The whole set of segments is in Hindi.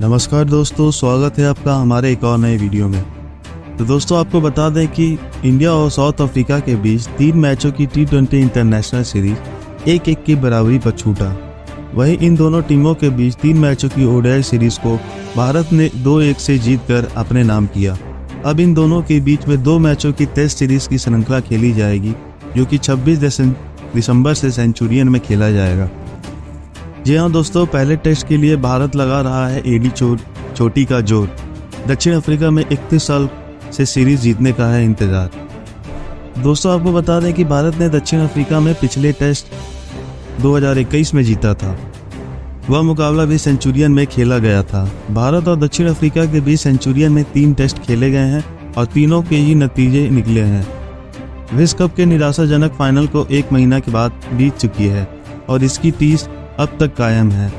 नमस्कार दोस्तों, स्वागत है आपका हमारे एक और नए वीडियो में। तो दोस्तों आपको बता दें कि इंडिया और साउथ अफ्रीका के बीच 3 मैचों की T20 इंटरनेशनल सीरीज 1-1 की बराबरी पर छूटा। वहीं इन दोनों टीमों के बीच 3 मैचों की ODI सीरीज को भारत ने 2-1 से जीतकर अपने नाम किया। अब इन दोनों के बीच में 2 मैचों की टेस्ट सीरीज की श्रृंखला खेली जाएगी, जो कि 26 दिसंबर से सेंचुरियन में खेला जाएगा। जी हाँ दोस्तों, पहले टेस्ट के लिए भारत लगा रहा है एडी चोटी का जोर। दक्षिण अफ्रीका में 31 साल से सीरीज जीतने का है इंतजार। दोस्तों आपको बता दें कि भारत ने दक्षिण अफ्रीका में पिछले टेस्ट 2021 में जीता था। वह मुकाबला भी सेंचुरियन में खेला गया था। भारत और दक्षिण अफ्रीका के बीच सेंचुरियन में 3 टेस्ट खेले गए हैं और तीनों के ही नतीजे निकले हैं। विश्व कप के निराशाजनक फाइनल को 1 महीना के बाद बीत चुकी है और इसकी टीस अब तक कायम है।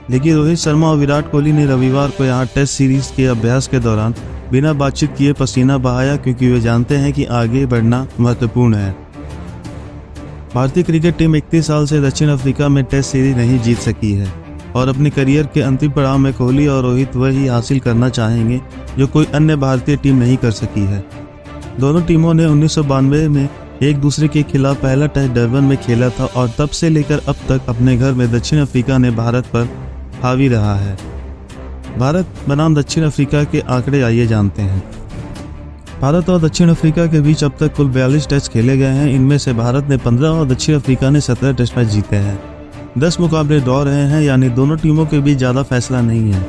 लेकिन रोहित शर्मा और विराट कोहली ने रविवार को यहां टेस्ट सीरीज के अभ्यास के दौरान बिना बातचीत किए पसीना बहाया, क्योंकि वे जानते हैं कि आगे बढ़ना महत्वपूर्ण है। भारतीय क्रिकेट टीम 31 साल से दक्षिण अफ्रीका में टेस्ट सीरीज नहीं जीत सकी है और अपने करियर के अंतिम पड़ाव में कोहली और रोहित वही हासिल करना चाहेंगे जो कोई अन्य भारतीय टीम नहीं कर सकी है। दोनों टीमों ने 1992 में एक दूसरे के खिलाफ पहला टेस्ट डरबन में खेला था और तब से लेकर अब तक अपने घर में दक्षिण अफ्रीका ने भारत पर हावी रहा है। भारत बनाम दक्षिण अफ्रीका के आंकड़े आइए जानते हैं। भारत और दक्षिण अफ्रीका के बीच अब तक कुल 42 टेस्ट खेले गए हैं। इनमें से भारत ने 15 और दक्षिण अफ्रीका ने 17 टेस्ट मैच जीते हैं। 10 मुकाबले ड्रॉ रहे हैं, यानी दोनों टीमों के बीच ज़्यादा फैसला नहीं है।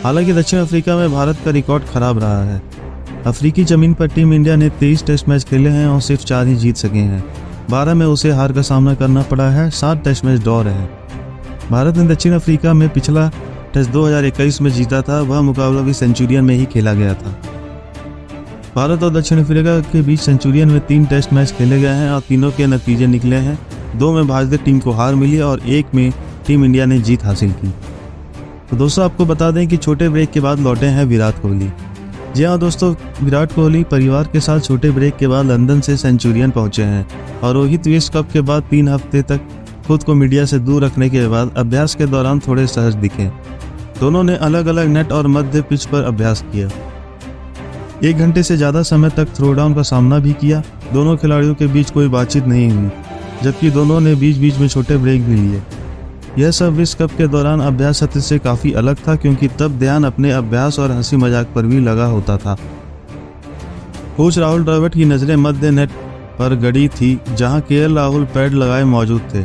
हालांकि दक्षिण अफ्रीका में भारत का रिकॉर्ड खराब रहा है। अफ्रीकी जमीन पर टीम इंडिया ने 23 टेस्ट मैच खेले हैं और सिर्फ 4 ही जीत सके हैं। 12 में उसे हार का सामना करना पड़ा है। 7 टेस्ट मैच ड्रॉ रहे। भारत ने दक्षिण अफ्रीका में पिछला टेस्ट 2021 में जीता था। वह मुकाबला भी सेंचुरियन में ही खेला गया था। भारत और दक्षिण अफ्रीका के बीच सेंचुरियन में 3 टेस्ट मैच खेले गए हैं और तीनों के नतीजे निकले हैं। 2 में भारतीय टीम को हार मिली और 1 में टीम इंडिया ने जीत हासिल की। तो दोस्तों आपको बता दें कि छोटे ब्रेक के बाद लौटे हैं विराट कोहली। जी हाँ दोस्तों, विराट कोहली परिवार के साथ छोटे ब्रेक के बाद लंदन से सेंचुरियन पहुंचे हैं और रोहित विश्व कप के बाद 3 हफ्ते तक खुद को मीडिया से दूर रखने के बाद अभ्यास के दौरान थोड़े सहज दिखे। दोनों ने अलग अलग नेट और मध्य पिच पर अभ्यास किया। 1 घंटे से ज़्यादा समय तक थ्रोडाउन का सामना भी किया। दोनों खिलाड़ियों के बीच कोई बातचीत नहीं हुई, जबकि दोनों ने बीच बीच में छोटे ब्रेक भी लिए। यह सब विश्व कप के दौरान अभ्यास सत्र से काफ़ी अलग था, क्योंकि तब ध्यान अपने अभ्यास और हंसी मजाक पर भी लगा होता था। कोच राहुल द्रविड़ की नज़रें मध्य नेट पर गड़ी थी, जहां केएल राहुल पैड लगाए मौजूद थे।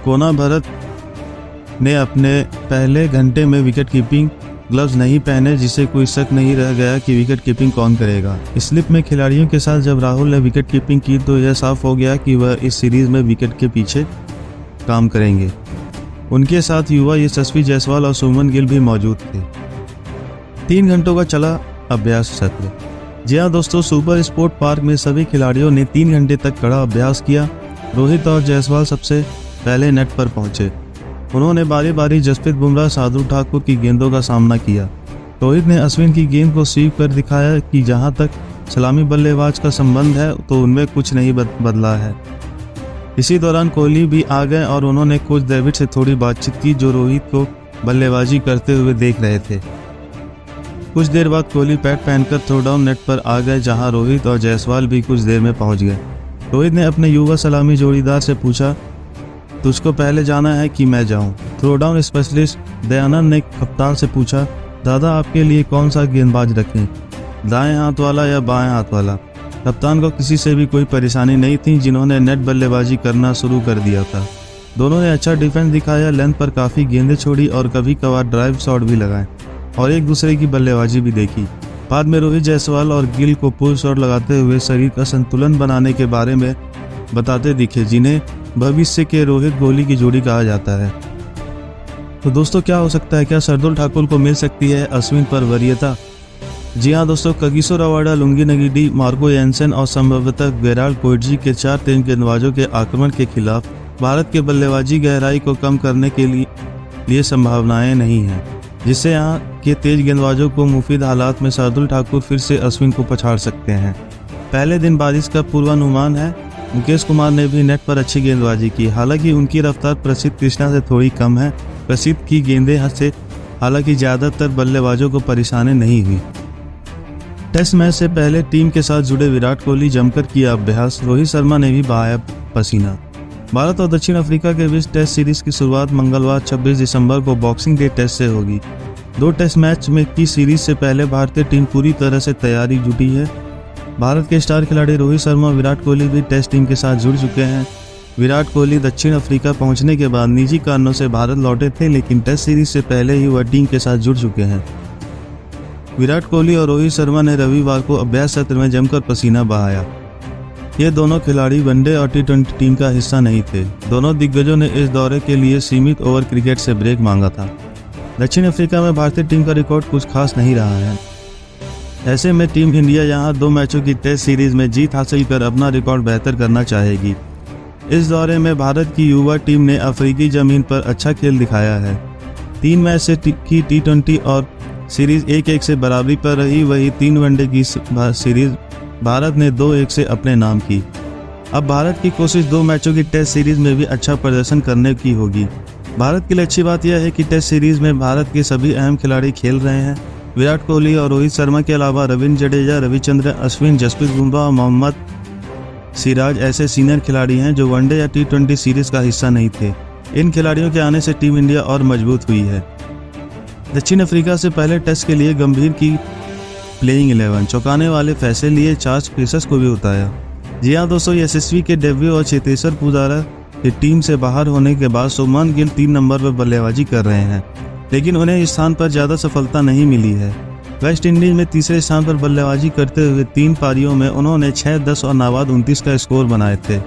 कोना भरत ने अपने पहले घंटे में विकेट कीपिंग ग्लव्स नहीं पहने, जिससे कोई शक नहीं रह गया कि विकेट कीपिंग कौन करेगा। स्लिप में खिलाड़ियों के साथ जब राहुल ने विकेट कीपिंग की तो यह साफ हो गया कि वह इस सीरीज में विकेट के पीछे काम करेंगे। उनके साथ युवा यशस्वी जायसवाल और सुमन गिल भी मौजूद थे। 3 घंटों का चला अभ्यास सत्र। जी हाँ दोस्तों, सुपर स्पोर्ट पार्क में सभी खिलाड़ियों ने 3 घंटे तक कड़ा अभ्यास किया। रोहित और जायसवाल सबसे पहले नेट पर पहुंचे। उन्होंने बारी बारी जसप्रीत बुमराह, शार्दुल ठाकुर की गेंदों का सामना किया। रोहित ने अश्विन की गेंद को स्वीप कर दिखाया कि जहां तक सलामी बल्लेबाज का संबंध है तो उनमें कुछ नहीं बदला है। इसी दौरान कोहली भी आ गए और उन्होंने कोच द्रविड़ से थोड़ी बातचीत की, जो रोहित को बल्लेबाजी करते हुए देख रहे थे। कुछ देर बाद कोहली पैड पहनकर थ्रोडाउन नेट पर आ गए, जहां रोहित और जायसवाल भी कुछ देर में पहुंच गए। रोहित ने अपने युवा सलामी जोड़ीदार से पूछा, तुझको पहले जाना है कि मैं जाऊं? थ्रोडाउन स्पेशलिस्ट दयानंद ने कप्तान से पूछा, दादा आपके लिए कौन सा गेंदबाज रखें, दाएं हाथ वाला या बाएं हाथ वाला? कप्तान को किसी से भी कोई परेशानी नहीं थी, जिन्होंने नेट बल्लेबाजी करना शुरू कर दिया था। दोनों ने अच्छा डिफेंस दिखाया, लेंथ पर काफ़ी गेंदें छोड़ी और कभी कभार ड्राइव शॉट भी लगाए और एक दूसरे की बल्लेबाजी भी देखी। बाद में रोहित जायसवाल और गिल को पुल शॉट लगाते हुए शरीर का संतुलन बनाने के बारे में बताते दिखे, जिन्हें भविष्य के रोहित कोहली की जोड़ी कहा जाता है। तो दोस्तों क्या हो सकता है? क्या शार्दुल ठाकुर को मिल सकती है अश्विन पर वरीयता? जी हाँ दोस्तों, Kagiso Rabada, lungi Ngidi, Marco Jansen और संभवतः गेराल्ड कोएट्जी के 4 तेज गेंदबाजों के आक्रमण के खिलाफ भारत के बल्लेबाजी गहराई को कम करने के लिए संभावनाएं नहीं हैं, जिससे यहाँ के तेज गेंदबाजों को मुफीद हालात में शार्दुल ठाकुर फिर से अश्विन को पछाड़ सकते हैं। पहले दिन बारिश का पूर्वानुमान है। मुकेश कुमार ने भी नेट पर अच्छी गेंदबाजी की। हालांकि उनकी रफ्तार प्रसिद्ध कृष्णा से थोड़ी कम है। प्रसिद्ध की गेंदें से हालांकि ज़्यादातर बल्लेबाजों को परेशानी नहीं हुई। टेस्ट मैच से पहले टीम के साथ जुड़े विराट कोहली जमकर किया अभ्यास, रोहित शर्मा ने भी बहाया पसीना। भारत और दक्षिण अफ्रीका के बीच टेस्ट सीरीज की शुरुआत मंगलवार 26 दिसंबर को बॉक्सिंग डे टेस्ट से होगी। 2 टेस्ट मैच में की सीरीज से पहले भारतीय टीम पूरी तरह से तैयारी जुटी है। भारत के स्टार खिलाड़ी रोहित शर्मा और विराट कोहली भी टेस्ट टीम के साथ जुड़ चुके हैं। विराट कोहली दक्षिण अफ्रीका पहुंचने के बाद निजी कारणों से भारत लौटे थे, लेकिन टेस्ट सीरीज से पहले ही वह टीम के साथ जुड़ चुके हैं। विराट कोहली और रोहित शर्मा ने रविवार को अभ्यास सत्र में जमकर पसीना बहाया। ये दोनों खिलाड़ी वनडे और T20 टीम का हिस्सा नहीं थे। दोनों दिग्गजों ने इस दौरे के लिए सीमित ओवर क्रिकेट से ब्रेक मांगा था। दक्षिण अफ्रीका में भारतीय टीम का रिकॉर्ड कुछ खास नहीं रहा है। ऐसे में टीम इंडिया यहां 2 मैचों की टेस्ट सीरीज में जीत हासिल कर अपना रिकॉर्ड बेहतर करना चाहेगी। इस दौरे में भारत की युवा टीम ने अफ्रीकी जमीन पर अच्छा खेल दिखाया है। 3 मैच से की T20 और सीरीज 1-1 से बराबरी पर रही, वही 3 वनडे की सीरीज भारत ने 2-1 से अपने नाम की। अब भारत की कोशिश 2 मैचों की टेस्ट सीरीज में भी अच्छा प्रदर्शन करने की होगी। भारत के लिए अच्छी बात यह है कि टेस्ट सीरीज में भारत के सभी अहम खिलाड़ी खेल रहे हैं। विराट कोहली और रोहित शर्मा के अलावा रविंद्र जडेजा, रविचंद्रन अश्विन, जसप्रीत बुमराह और मोहम्मद सिराज ऐसे सीनियर खिलाड़ी हैं जो वनडे या T20 सीरीज का हिस्सा नहीं थे। इन खिलाड़ियों के आने से टीम इंडिया और मजबूत हुई है। दक्षिण अफ्रीका से पहले टेस्ट के लिए गंभीर की प्लेइंग 11 चौंकाने वाले फैसले लिए 4 पेसर्स को भी उतारा। जी हाँ दोस्तों, यशस्वी के डेब्यू और चेतेश्वर पुजारा के टीम से बाहर होने के बाद शुभमन गिल 3 नंबर पर बल्लेबाजी कर रहे हैं, लेकिन उन्हें इस स्थान पर ज़्यादा सफलता नहीं मिली है। वेस्ट इंडीज में तीसरे स्थान पर बल्लेबाजी करते हुए 3 पारियों में उन्होंने 6, 10 और नाबाद 29 का स्कोर बनाए थे।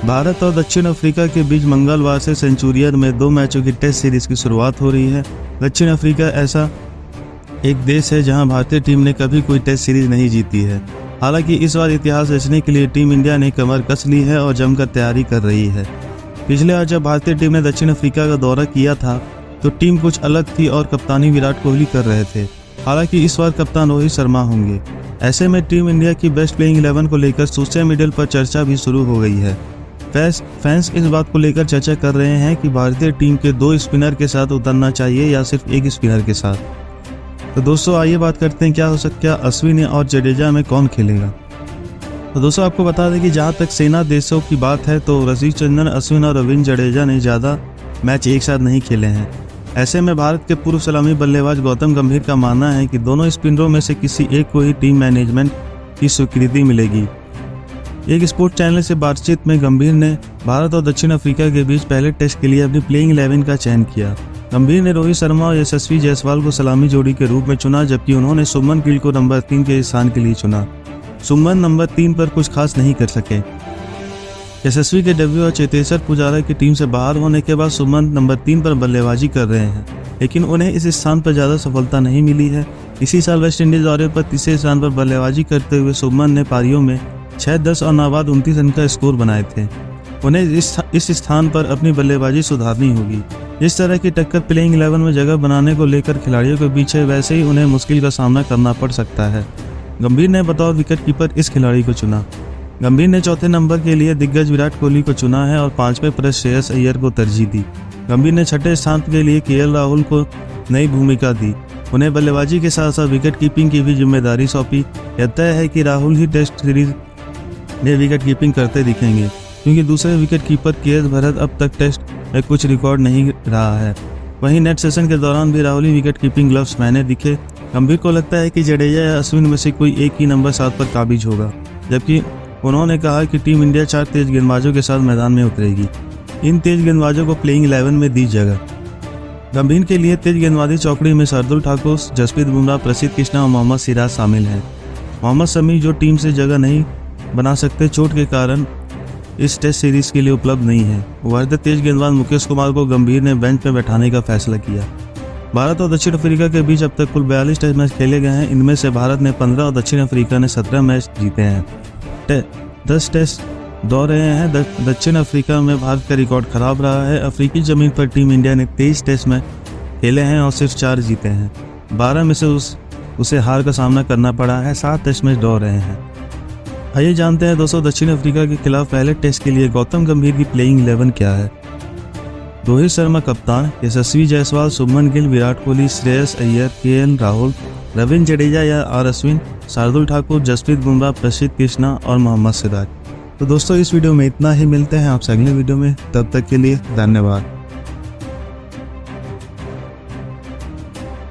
भारत और दक्षिण अफ्रीका के बीच मंगलवार से सेंचुरियन में 2 मैचों की टेस्ट सीरीज की शुरुआत हो रही है। दक्षिण अफ्रीका ऐसा एक देश है जहां भारतीय टीम ने कभी कोई टेस्ट सीरीज नहीं जीती है। हालांकि इस बार इतिहास रचने के लिए टीम इंडिया ने कमर कस ली है और जमकर तैयारी कर रही है। पिछले बार जब भारतीय टीम ने दक्षिण अफ्रीका का दौरा किया था तो टीम कुछ अलग थी और कप्तानी विराट कोहली कर रहे थे। हालांकि इस बार कप्तान रोहित शर्मा होंगे। ऐसे में टीम इंडिया की बेस्ट प्लेइंग 11 को लेकर सोशल मीडिया पर चर्चा भी शुरू हो गई है। फैंस इस बात को लेकर चर्चा कर रहे हैं कि भारतीय टीम के 2 स्पिनर के साथ उतरना चाहिए या सिर्फ 1 स्पिनर के साथ। तो दोस्तों आइए बात करते हैं क्या अश्विन और जडेजा में कौन खेलेगा। तो दोस्तों आपको बता दें कि जहां तक सेना देशों की बात है तो रविचंद्रन अश्विन और रविंद्र जडेजा ने ज़्यादा मैच एक साथ नहीं खेले हैं। ऐसे में भारत के पूर्व सलामी बल्लेबाज गौतम गंभीर का मानना है कि दोनों स्पिनरों में से किसी एक को ही टीम मैनेजमेंट की स्वीकृति मिलेगी। एक स्पोर्ट्स चैनल से बातचीत में गंभीर ने भारत और दक्षिण अफ्रीका के बीच पहले टेस्ट के लिए अपनी प्लेइंग 11 का चयन किया। गंभीर ने रोहित शर्मा और यशस्वी जायसवाल को सलामी जोड़ी के रूप में चुना, जबकि उन्होंने शुभमन गिल को नंबर 3 के स्थान के लिए चुना। शुभमन नंबर 3 पर कुछ खास नहीं कर सके। यशस्वी के डेब्यू और चेतेश्वर पुजारा की टीम से बाहर होने के बाद शुभमन नंबर 3 पर बल्लेबाजी कर रहे हैं, लेकिन उन्हें इस स्थान पर ज़्यादा सफलता नहीं मिली है। इसी साल वेस्ट इंडीज दौरे पर तीसरे स्थान पर बल्लेबाजी करते हुए शुभमन ने पारियों में 6, 10 और नाबाद 29 रन का स्कोर बनाए थे। उन्हें इस स्थान पर अपनी बल्लेबाजी सुधारनी होगी। जिस तरह की टक्कर प्लेइंग 11 में जगह बनाने को लेकर खिलाड़ियों के बीच है, वैसे ही उन्हें मुश्किल का सामना करना पड़ सकता है। गंभीर ने बतौर विकेट कीपर इस खिलाड़ी को चुना। गंभीर ने चौथे नंबर के लिए दिग्गज विराट कोहली को चुना है और 5वें पर श्रेयस अय्यर को तरजीह दी। गंभीर ने 6ठे स्थान के लिए KL राहुल को नई भूमिका दी। उन्हें बल्लेबाजी के साथ साथ विकेट कीपिंग की भी जिम्मेदारी सौंपी। यह तय है कि राहुल ही टेस्ट सीरीज में विकेट कीपिंग करते दिखेंगे, क्योंकि दूसरे विकेट कीपर KS भरत अब तक टेस्ट में कुछ रिकॉर्ड नहीं रहा है। वहीं नेट सेशन के दौरान भी राहुल ही विकेट कीपिंग ग्लव्स पहने दिखे। गंभीर को लगता है कि जडेजा या अश्विन में से कोई एक ही नंबर 7 पर काबिज होगा, जबकि उन्होंने कहा कि टीम इंडिया 4 तेज गेंदबाजों के साथ मैदान में उतरेगी। इन तेज गेंदबाजों को प्लेइंग 11 में दी जगह। गंभीर के लिए तेज गेंदबाजी चौकड़ी में शार्दुल ठाकुर, जसप्रीत बुमराह, प्रसिद्ध कृष्णा और मोहम्मद सिराज शामिल हैं। मोहम्मद शमी जो टीम से जगह नहीं बना सकते चोट के कारण इस टेस्ट सीरीज के लिए उपलब्ध नहीं है। उभरते तेज गेंदबाज मुकेश कुमार को गंभीर ने बेंच पर बैठाने का फैसला किया। भारत और दक्षिण अफ्रीका के बीच अब तक कुल 42 टेस्ट मैच खेले गए हैं। इनमें से भारत ने 15 और दक्षिण अफ्रीका ने 17 मैच जीते हैं। 10 टेस्ट दौड़ रहे हैं। दक्षिण अफ्रीका में भारत का रिकॉर्ड खराब रहा है। अफ्रीकी जमीन पर टीम इंडिया ने 23 टेस्ट मैच खेले हैं और सिर्फ 4 जीते हैं। 12 में से उसे हार का सामना करना पड़ा है। 7 टेस्ट मैच दौड़ रहे हैं। आइए जानते हैं दोस्तों दक्षिण अफ्रीका के खिलाफ पहले टेस्ट के लिए गौतम गंभीर की प्लेइंग 11 क्या है। रोहित शर्मा कप्तान, यशस्वी जायसवाल, शुभमन गिल, विराट कोहली, श्रेयस अय्यर, केएल राहुल, रविंद्र जडेजा या आर अश्विन, शार्दुल ठाकुर, जसप्रीत बुमराह, प्रसिद्ध कृष्णा और मोहम्मद सिराज। तो दोस्तों इस वीडियो में इतना ही, मिलते हैं आपसे अगले वीडियो में, तब तक के लिए धन्यवाद।